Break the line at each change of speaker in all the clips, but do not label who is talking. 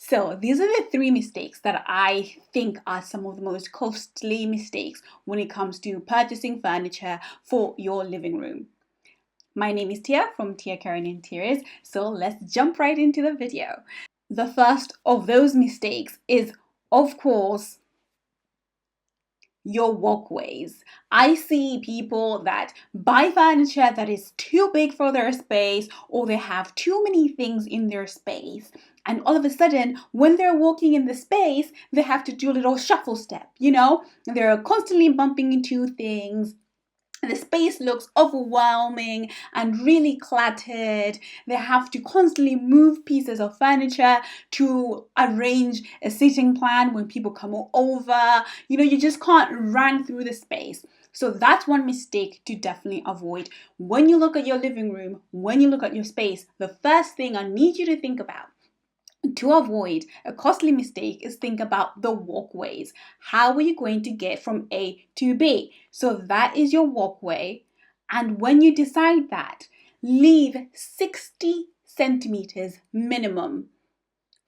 So these are the 3 mistakes that I think are some of the most costly mistakes when it comes to purchasing furniture for your living room. My name is Tia from Tia Karen Interiors, so let's jump right into the video. The first of those mistakes is, of course, your walkways. I see people that buy furniture that is too big for their space, or they have too many things in their space. And all of a sudden, when they're walking in the space, they have to do a little shuffle step, They're constantly bumping into things. The space looks overwhelming and really cluttered. They have to constantly move pieces of furniture to arrange a seating plan when people come over. You just can't run through the space. So that's one mistake to definitely avoid. When you look at your living room, when you look at your space, the first thing I need you to think about to avoid a costly mistake is think about the walkways. How are you going to get from A to B? So that is your walkway. And when you decide that, leave 60 centimeters minimum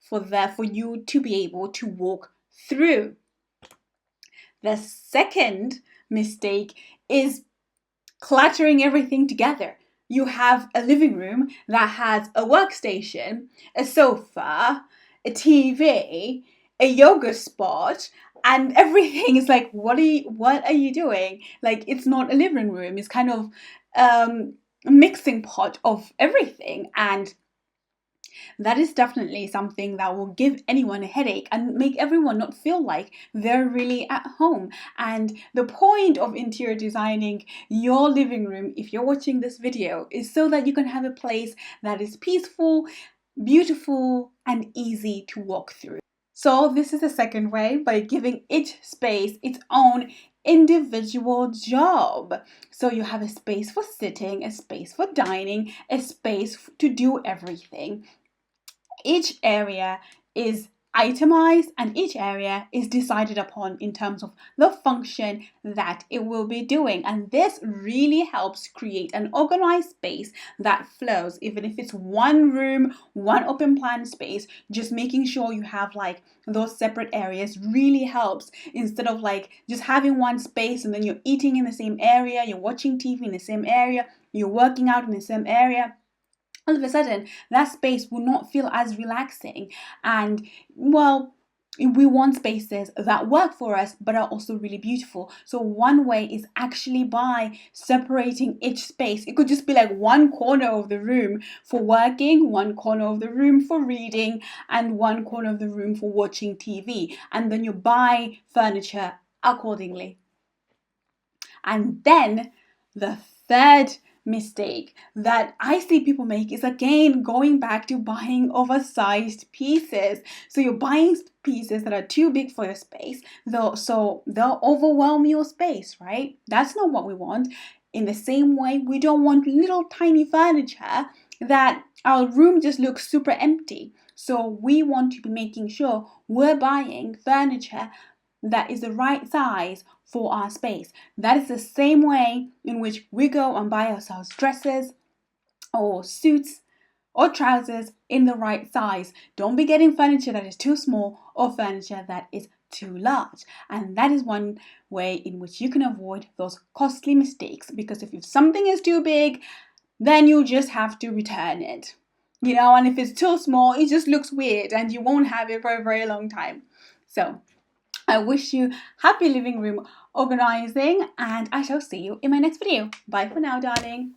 for you to be able to walk through. The second mistake is cluttering everything together. You have a living room that has a workstation, a sofa, a TV, a yoga spot, and everything is like, what are you doing? Like, it's not a living room. It's kind of a mixing pot of everything. And that is definitely something that will give anyone a headache and make everyone not feel like they're really at home. And the point of interior designing your living room, if you're watching this video, is so that you can have a place that is peaceful, beautiful, and easy to walk through. So this is the second way, by giving each space its own individual job. So you have a space for sitting, a space for dining, a space to do everything. Each area is itemized and each area is decided upon in terms of the function that it will be doing. And this really helps create an organized space that flows. Even if it's one room, one open plan space, just making sure you have like those separate areas really helps, instead of like just having one space and then you're eating in the same area, you're watching TV in the same area, you're working out in the same area. All of a sudden, that space will not feel as relaxing. And, well, we want spaces that work for us but are also really beautiful. So one way is actually by separating each space. It could just be like one corner of the room for working, one corner of the room for reading, and one corner of the room for watching TV. And then you buy furniture accordingly. And then the third mistake that I see people make is, again, going back to buying oversized pieces. So you're buying pieces that are too big for your space, so they'll overwhelm your space, right? That's not what we want. In the same way, we don't want little tiny furniture that our room just looks super empty. So we want to be making sure we're buying furniture that is the right size for our space. That is the same way in which we go and buy ourselves dresses or suits or trousers in the right size. Don't be getting furniture that is too small or furniture that is too large. And that is one way in which you can avoid those costly mistakes, because if something is too big, then you just have to return it. And if it's too small, it just looks weird and you won't have it for a very long time. So I wish you happy living room organizing, and I shall see you in my next video. Bye for now, darling.